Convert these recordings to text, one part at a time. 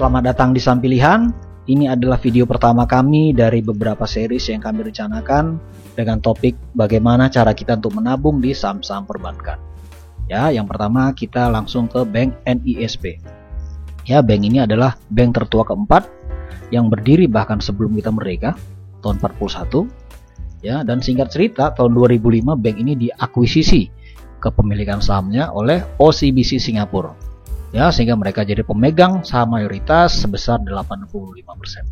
Selamat datang di Saham Pilihan. Ini adalah video pertama kami dari beberapa series yang kami rencanakan dengan topik bagaimana cara kita untuk menabung di saham-saham perbankan. Ya, yang pertama kita langsung ke Bank NISP. Ya, bank ini adalah bank tertua keempat yang berdiri bahkan sebelum kita merdeka, tahun 41. Ya, dan singkat cerita tahun 2005 bank ini diakuisisi kepemilikan sahamnya oleh OCBC Singapura. Ya, sehingga mereka jadi pemegang saham mayoritas sebesar 85%.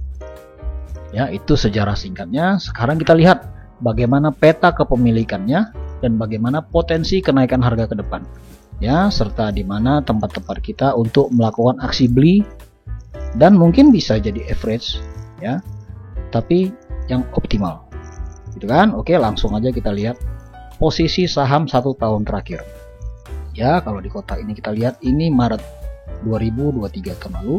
Ya, itu sejarah singkatnya. Sekarang kita lihat bagaimana peta kepemilikannya dan bagaimana potensi kenaikan harga ke depan. Ya, serta di mana tempat-tempat kita untuk melakukan aksi beli dan mungkin bisa jadi average, ya. Tapi yang optimal. Gitu kan? Oke, langsung aja kita lihat posisi saham 1 tahun terakhir. Ya, kalau di kotak ini kita lihat ini Maret 2023 tahun lalu.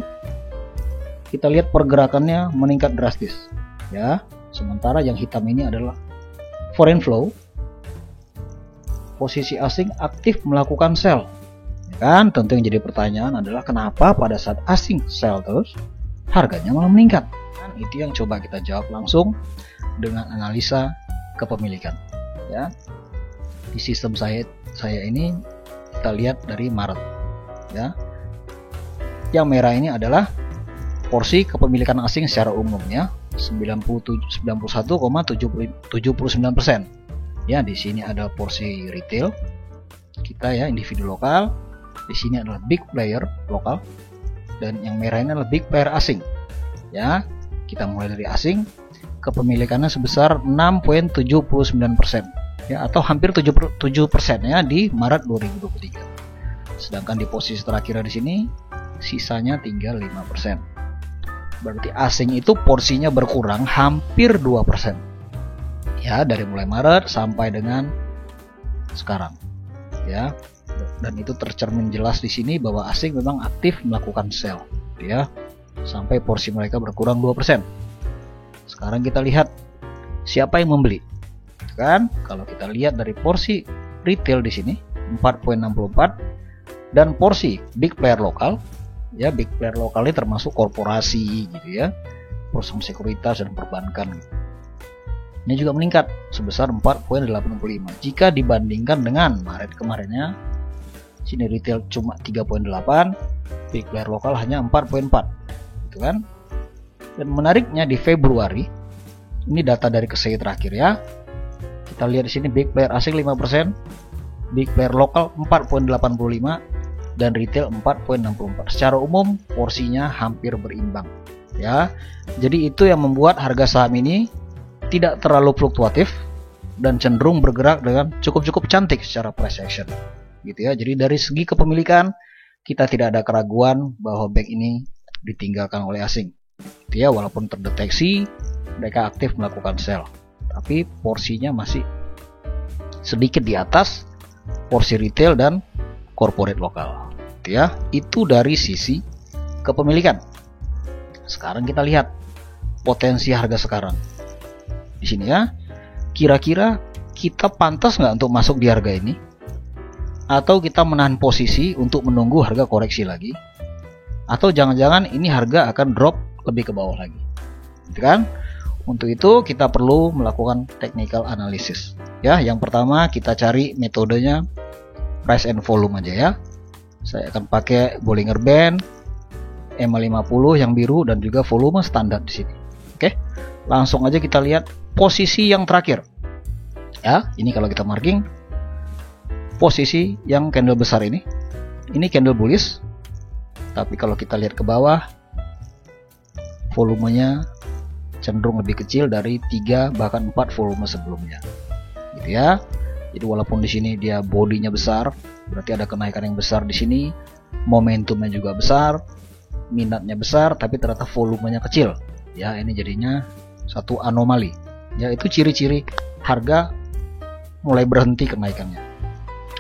Kita lihat pergerakannya meningkat drastis. Ya, sementara yang hitam ini adalah foreign flow. Posisi asing aktif melakukan sell. Ya kan? Tentu yang jadi pertanyaan adalah kenapa pada saat asing sell terus harganya malah meningkat? Kan itu yang coba kita jawab langsung dengan analisa kepemilikan. Ya. Di sistem saya ini kita lihat dari Maret, ya. Yang merah ini adalah porsi kepemilikan asing secara umumnya 91,79%. Ya, di sini ada porsi retail kita, ya, individu lokal. Di sini adalah big player lokal dan yang merah ini adalah big player asing. Ya, kita mulai dari asing, kepemilikannya sebesar 6,79%. Ya, atau hampir 7% ya di Maret 2023. Sedangkan di posisi terakhir di sini sisanya tinggal 5%. Berarti asing itu porsinya berkurang hampir 2%. Ya, dari mulai Maret sampai dengan sekarang. Ya. Dan itu tercermin jelas di sini bahwa asing memang aktif melakukan sell, ya. Sampai porsi mereka berkurang 2%. Sekarang kita lihat siapa yang membeli. Kan, kalau kita lihat dari porsi retail di sini 4,64 dan porsi big player lokal, ya, big player lokal ini termasuk korporasi gitu, ya, perusahaan sekuritas dan perbankan. Ini juga meningkat sebesar 4,85 jika dibandingkan dengan Maret kemarinnya. Sini retail cuma 3,8, big player lokal hanya 4,4, gitu kan. Dan menariknya di Februari, ini data dari KSEI terakhir, ya. Kita lihat di sini big player asing 5%, big player lokal 4,85 dan retail 4,64. Secara umum porsinya hampir berimbang, ya. Jadi itu yang membuat harga saham ini tidak terlalu fluktuatif dan cenderung bergerak dengan cukup cantik secara price action. Gitu, ya. Jadi dari segi kepemilikan kita tidak ada keraguan bahwa bank ini ditinggalkan oleh asing. Gitu, ya, walaupun terdeteksi mereka aktif melakukan sell. Tapi porsinya masih sedikit di atas porsi retail dan corporate lokal. Ya, itu dari sisi kepemilikan. Sekarang kita lihat potensi harga sekarang. Di sini, ya, kira-kira kita pantas nggak untuk masuk di harga ini? Atau kita menahan posisi untuk menunggu harga koreksi lagi? Atau jangan-jangan ini harga akan drop lebih ke bawah lagi? Gitu kan? Untuk itu kita perlu melakukan technical analysis. Ya, yang pertama kita cari metodenya price and volume aja, ya. Saya akan pakai Bollinger Band, EMA 50 yang biru dan juga volume standar di sini. Oke. Langsung aja kita lihat posisi yang terakhir. Ya, ini kalau kita marking posisi yang candle besar ini candle bullish. Tapi kalau kita lihat ke bawah volumenya cenderung lebih kecil dari 3 bahkan 4 volume sebelumnya. Gitu, ya. Jadi walaupun di sini dia bodinya besar, berarti ada kenaikan yang besar di sini, momentumnya juga besar, minatnya besar, tapi ternyata volumenya kecil. Ya, ini jadinya satu anomali. Ya, itu ciri-ciri harga mulai berhenti kenaikannya.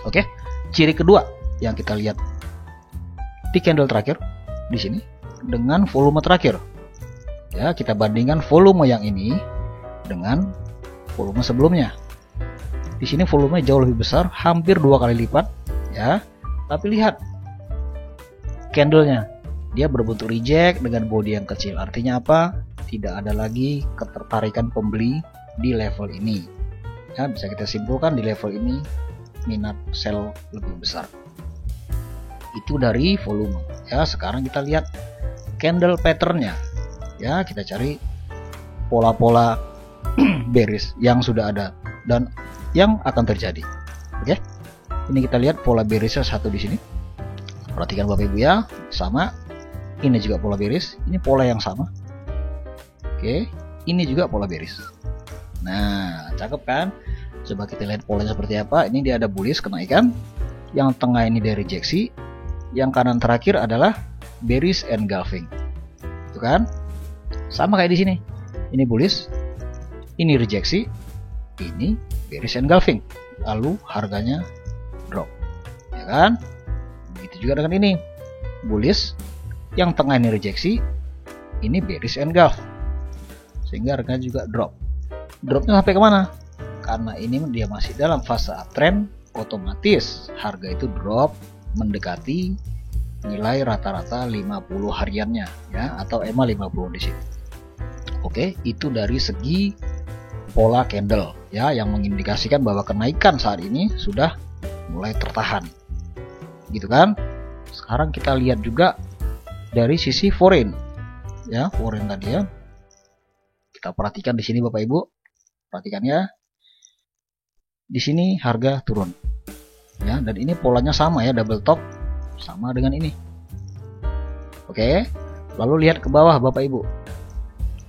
Oke. Ciri kedua yang kita lihat di candle terakhir di sini dengan volume terakhir. Ya, kita bandingkan volume yang ini dengan volume sebelumnya. Di sini volumenya jauh lebih besar, hampir 2 kali lipat, ya. Tapi lihat candlenya dia berbentuk reject dengan body yang kecil. Artinya apa? Tidak ada lagi ketertarikan pembeli di level ini. Ya, bisa kita simpulkan di level ini minat sell lebih besar. Itu dari volume. Ya, sekarang kita lihat candle patternnya. Ya, kita cari pola-pola bearish yang sudah ada dan yang akan terjadi. Oke. Ini kita lihat pola bearishnya satu di sini. Perhatikan Bapak Ibu ya, sama. Ini juga pola bearish, ini pola yang sama. Oke, ini juga pola bearish. Nah, cakep kan? Coba kita lihat polanya seperti apa. Ini dia ada bullish kenaikan, yang tengah ini dia rejeksi, yang kanan terakhir adalah bearish engulfing. Itu kan? Sama kayak di sini. Ini bullish, ini rejeksi, ini bearish engulfing. Lalu harganya drop. Ya kan? Begitu juga dengan ini. Bullish, yang tengah ini rejeksi, ini bearish engulf, sehingga harganya juga drop. Dropnya sampai kemana? Karena ini dia masih dalam fase uptrend, otomatis harga itu drop mendekati nilai rata-rata 50 hariannya ya, atau EMA 50 di sini. Oke, itu dari segi pola candle ya, yang mengindikasikan bahwa kenaikan saat ini sudah mulai tertahan. Gitu kan? Sekarang kita lihat juga dari sisi foreign ya, foreign tadi ya, kita perhatikan di sini Bapak Ibu, perhatikan ya, di sini harga turun ya, dan ini polanya sama ya, double top sama dengan ini. Oke, lalu lihat ke bawah Bapak Ibu,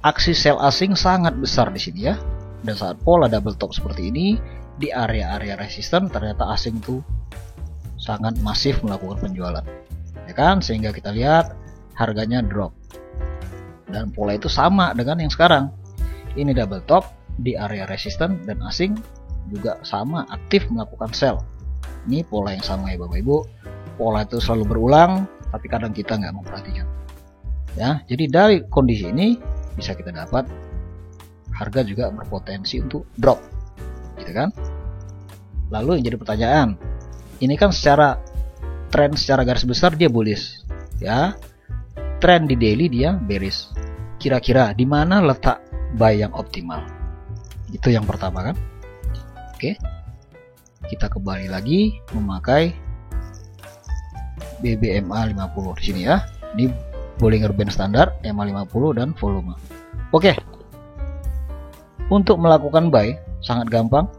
aksi sell asing sangat besar di sini ya, dan saat pola double top seperti ini di area-area resisten ternyata asing tuh sangat masif melakukan penjualan ya kan, sehingga kita lihat harganya drop. Dan pola itu sama dengan yang sekarang. Ini double top di area resisten dan asing juga sama aktif melakukan sell. Ini pola yang sama ya Bapak Ibu. Pola itu selalu berulang, tapi kadang kita nggak memperhatikan. Ya, jadi dari kondisi ini bisa kita dapat harga juga berpotensi untuk drop, gitu kan? Lalu yang jadi pertanyaan, ini kan secara tren secara garis besar dia bullish, ya. Tren di daily dia bearish. Kira-kira di mana letak buy yang optimal? Itu yang pertama kan. Oke. Kita kembali lagi memakai BBMA 50 di sini ya. Ini Bollinger Band standar, EMA 50 dan volume. Oke. Untuk melakukan buy sangat gampang.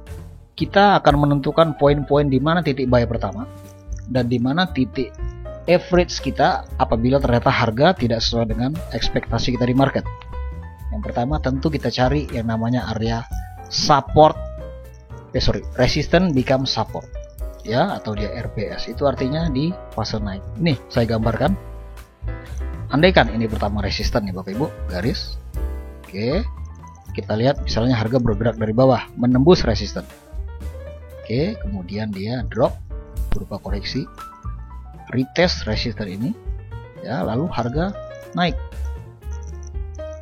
Kita akan menentukan poin-poin di mana titik buy pertama dan di mana titik average kita apabila ternyata harga tidak sesuai dengan ekspektasi kita di market. Yang pertama tentu kita cari yang namanya area support, resistance become support ya, atau dia RBS. Itu artinya di fase naik. Nih saya gambarkan. Andaikan ini pertama resisten nih Bapak Ibu, garis. Oke. Kita lihat misalnya harga bergerak dari bawah menembus resisten. Oke, kemudian dia drop berupa koreksi, retest resisten ini ya, lalu harga naik.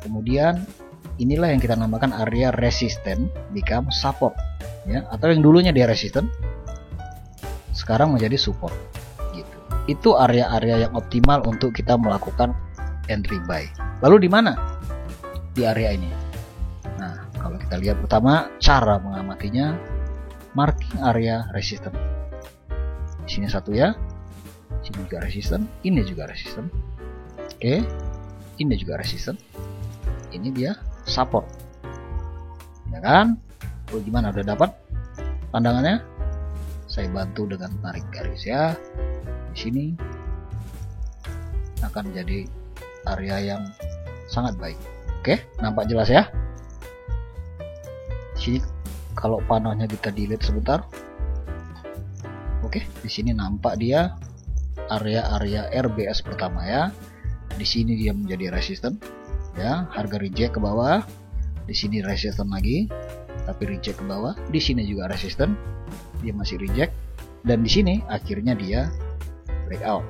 Kemudian inilah yang kita namakan area resisten become support ya, atau yang dulunya dia resisten sekarang menjadi support gitu. Itu area-area yang optimal untuk kita melakukan entry buy. Lalu di mana di area ini? Nah, kalau kita lihat pertama cara mengamatinya, marking area resisten. Di sini satu ya, sini juga resisten, ini juga resisten. Oke, ini juga resisten. Ini dia support. Ya kan? Lalu gimana, udah dapat pandangannya? Saya bantu dengan tarik garis ya. Di sini akan menjadi area yang sangat baik. Oke, nampak jelas ya? Di sini kalau panahnya kita delete sebentar. Oke, di sini nampak dia area-area RBS pertama ya. Di sini dia menjadi resisten ya, harga reject ke bawah. Di sini resisten lagi, tapi reject ke bawah. Di sini juga resisten, dia masih reject, dan di sini akhirnya dia breakout.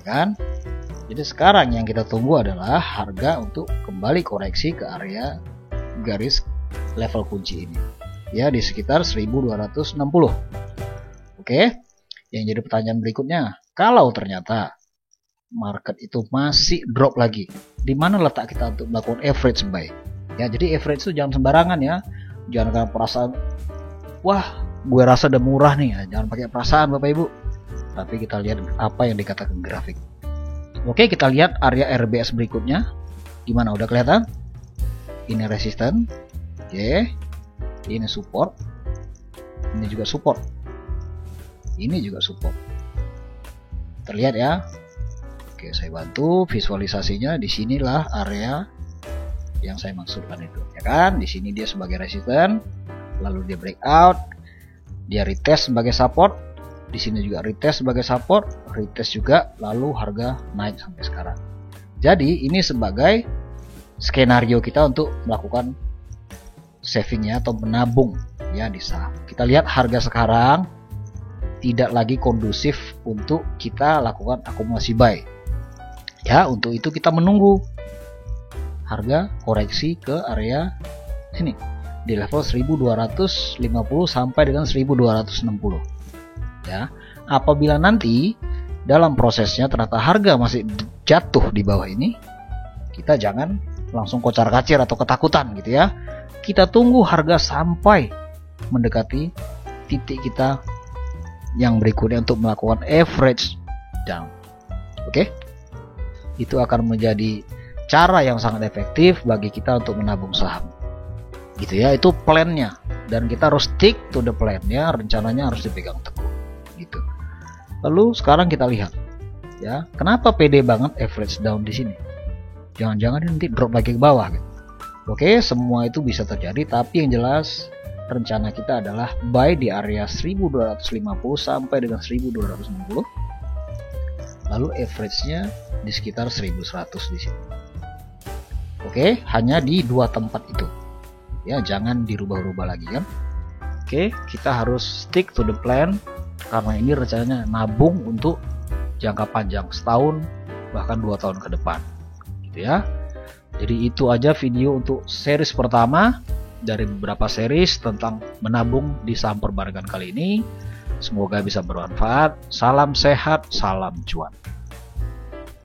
Kan? Jadi sekarang yang kita tunggu adalah harga untuk kembali koreksi ke area garis level kunci ini. Ya, di sekitar 1260. Oke. Yang jadi pertanyaan berikutnya, kalau ternyata market itu masih drop lagi, di mana letak kita untuk melakukan average buy? Ya, jadi average itu jangan sembarangan ya, jangan karena perasaan, wah gue rasa udah murah nih, ya, jangan pakai perasaan Bapak Ibu, tapi kita lihat apa yang dikatakan grafik. Oke, kita lihat area RBS berikutnya, gimana, udah kelihatan? Ini resisten, oke, ini support, ini juga support, ini juga support, terlihat ya. Oke, saya bantu visualisasinya. Di sinilah area yang saya maksudkan itu, ya kan? Di sini dia sebagai resisten, lalu dia breakout, dia retest sebagai support, di sini juga retest sebagai support, retest juga, lalu harga naik sampai sekarang. Jadi ini sebagai skenario kita untuk melakukan savingnya atau menabung ya di saham. Kita lihat harga sekarang tidak lagi kondusif untuk kita lakukan akumulasi buy. Ya, untuk itu kita menunggu harga koreksi ke area sini di level 1250 sampai dengan 1260. Ya, apabila nanti dalam prosesnya ternyata harga masih jatuh di bawah ini, kita jangan langsung kocar-kacir atau ketakutan gitu ya. Kita tunggu harga sampai mendekati titik kita yang berikutnya untuk melakukan average down. Oke? Itu akan menjadi cara yang sangat efektif bagi kita untuk menabung saham. Gitu ya, itu plannya, dan kita harus stick to the plan-nya, rencananya harus dipegang teguh. Gitu. Lalu sekarang kita lihat ya, kenapa pede banget average down di sini? Jangan-jangan nanti drop lagi ke bawah gitu. Oke, semua itu bisa terjadi, tapi yang jelas rencana kita adalah buy di area 1250 sampai dengan 1260. Lalu average-nya di sekitar 1100 di sini. Oke, hanya di dua tempat itu. Ya, jangan dirubah-rubah lagi kan. Oke, kita harus stick to the plan karena ini rencananya nabung untuk jangka panjang, setahun bahkan 2 tahun ke depan. Gitu ya. Jadi itu aja video untuk series pertama dari beberapa series tentang menabung di saham perbankan kali ini. Semoga bisa bermanfaat. Salam sehat, salam cuan.